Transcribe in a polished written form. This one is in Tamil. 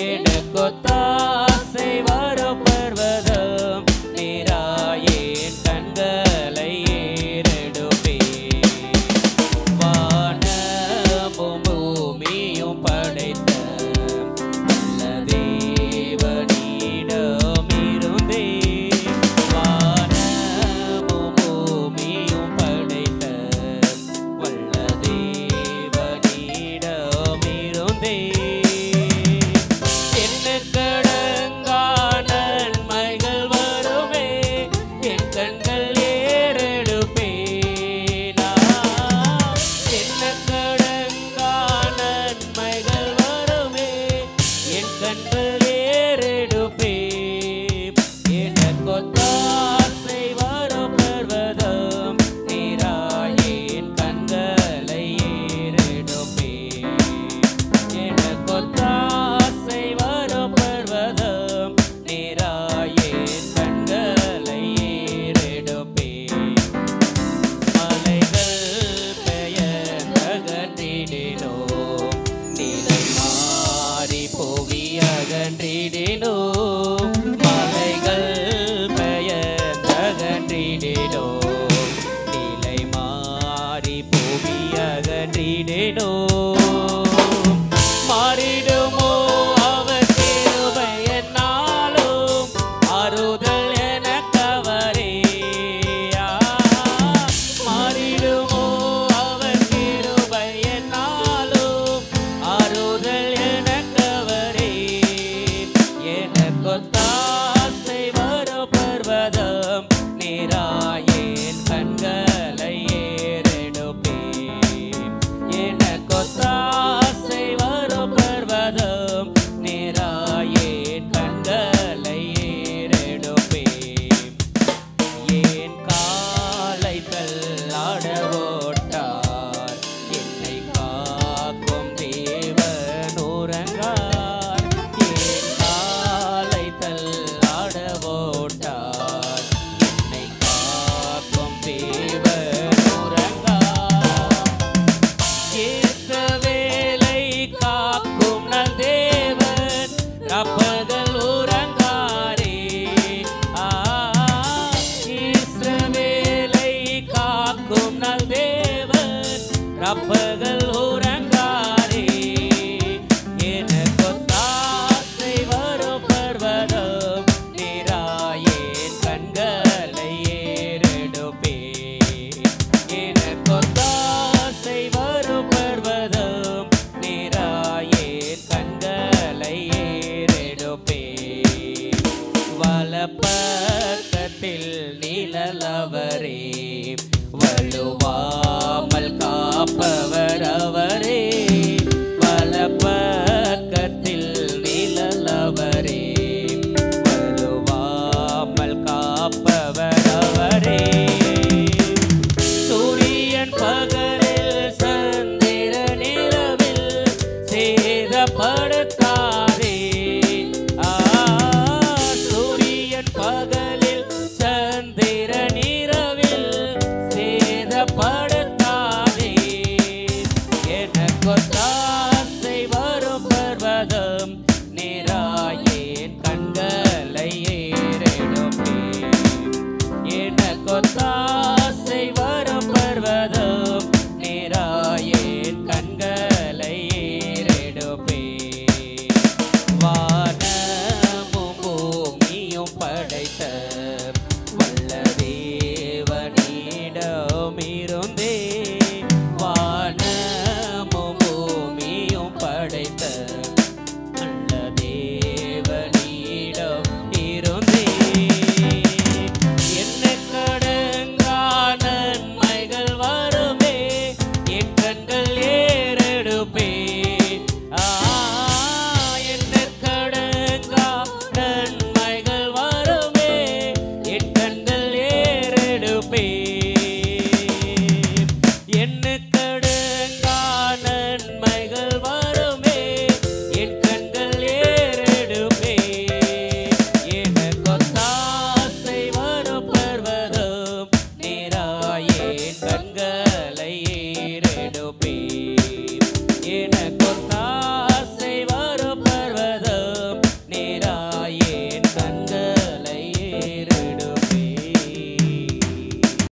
எனக்கொத்தாசை வரும் பர்வதம் நீராயேன் கண்களை ஏறெடுப்பே வானமும் பூமியும் படைத்த நல்ல தேவனிடம் இருந்தே வானமும் பூமியும் படைத்த வல்ல தேவனிடம் இருந்தே மலைகள் பெயர்ந்தகன்றிடினோ நிலை மாறி புவி அகன்றிடினோ மாறிடுமோ அவர் கிருபை என்னாலும் ஆறுதல் எனக்கவரே மாறிடுமோ அவர் கிருபை என்னாலும் ஆறுதல் எனக்கவரே எனக்கொத்தாசை வரும் பர்வதம் நீராயேன் கண்களை ஏறெடுப்பே எனக்கொத்தாசை வரும் பர்வதம் நீராயேன் கண்களை ஏறெடுப்பே ஏன் காலை தள்ளாட ஓட்டார் என்னை காக்கும் தேவன் உறங்கார் ஏன் காலை தள்ளாட ஓட்டார் என்னை காக்கும் தேவன் உறங்கார் ஏற்ற வேலை காக்கும் நல் தேவன் ரப்பகல் உறங்காரே இஸ்ரவேலை காக்கும் நல் தேவன் ரப்பகல் உறங்காரே எனக்கொத்தாசை வரும் பர்வதம் நீராயேன் கண்களை ஏறெடுப்பே எனக்கொத்தாசை வரும் பர்வதம் நீராயேன் கண்களை ஏறெடுப்பே வலப்பக்கத்தில் நிழலவரே வலுவாமல் காப்பவர் அவரே வலப்பக்கத்தில் நிழலவரே வலுவாமல் காப்பவர் அவரே சூரியன் பகலில் சந்திர நிலவில் சேதப்படுத்தாதே சூரியன் பகலில் சந்திர நிலவில் சேதப்படுத்தாதே எனக்கொத்தாசை வரும் பர்வதம் நீராயேன் கண்களை ஏறெடுப்பே எனக்கொத்தாசை